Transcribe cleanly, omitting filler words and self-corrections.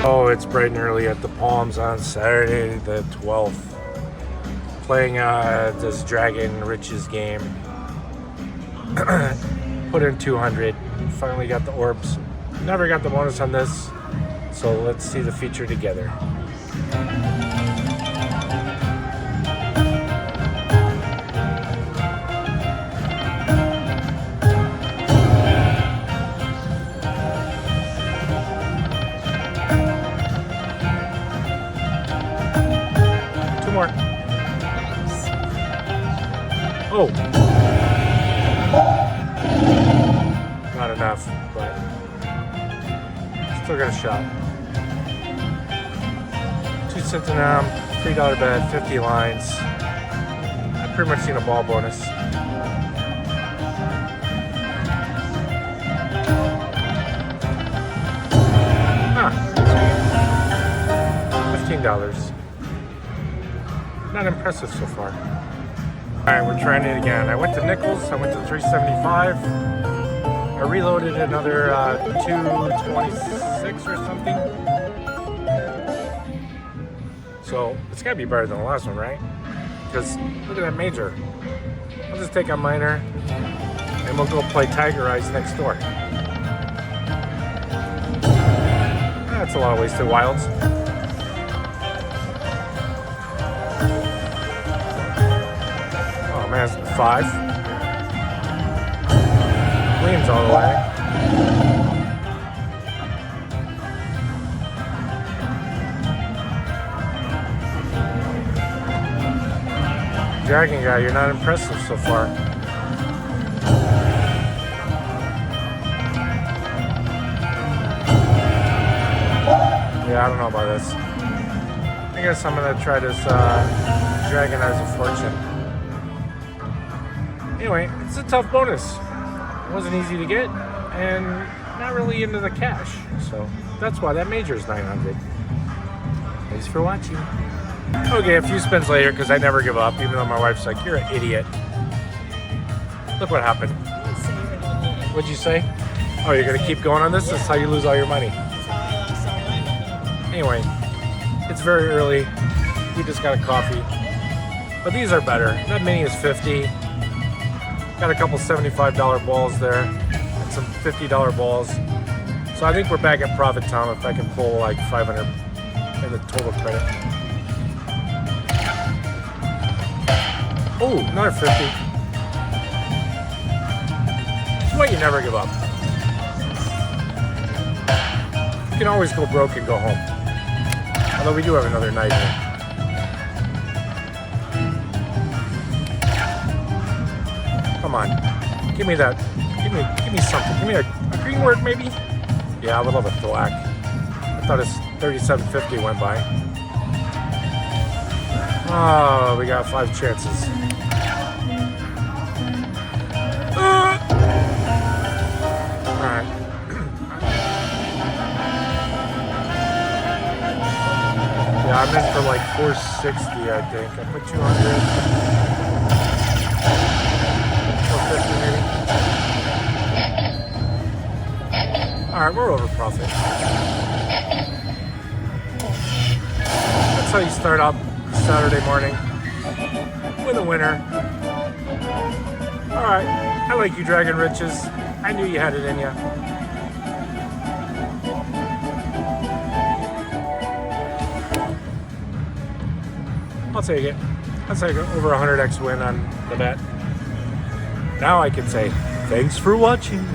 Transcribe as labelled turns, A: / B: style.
A: Oh, it's bright and early at the Palms on Saturday the 12th. Playing this Dragon Riches game. Put in 200. Finally got the orbs. Never got the bonus on this. So let's see the feature together. More. Oh, not enough, but still got a shot. 2 cents an arm, $3 bet, 50 lines. I've pretty much seen a ball bonus. $15. Not impressive so far. Alright, we're trying it again. I went to nickels, I went to 375. I reloaded another 226 or something. So it's gotta be better than the last one, right? Because look at that major. I'll just take a minor and we'll go play Tiger Eyes next door. That's a lot of wasted wilds. Has 5. Leans all the way. Dragon guy, you're not impressive so far. Yeah, I don't know about this. I guess I'm gonna try this Dragon Eyes of Fortune. Anyway, it's a tough bonus. It wasn't easy to get, and not really into the cash. So that's why that major is 900. Thanks for watching. Okay, a few spins later, because I never give up, even though my wife's like, you're an idiot. Look what happened. What'd you say? Oh, you're gonna keep going on this? That's how you lose all your money. Anyway, it's very early. We just got a coffee. But these are better. That mini is 50. Got a couple $75 balls there and some $50 balls. So I think we're back at profit, Tom, if I can pull like 500 in the total credit. Oh, another 50. That's why you never give up. You can always go broke and go home. Although we do have another night here. Come on, give me that. Give me something. Give me a green word, maybe. Yeah, I would love a thwack. I thought it's 37.50 went by. Oh, we got 5 chances. All right. Yeah, I'm in for like 460, I think. I put 200. Alright, we're over profit. That's how you start up Saturday morning with a winner. Alright, I like you, Dragon Riches. I knew you had it in you. I'll take it. That's like over 100x win on the bet. Now I can say, thanks for watching.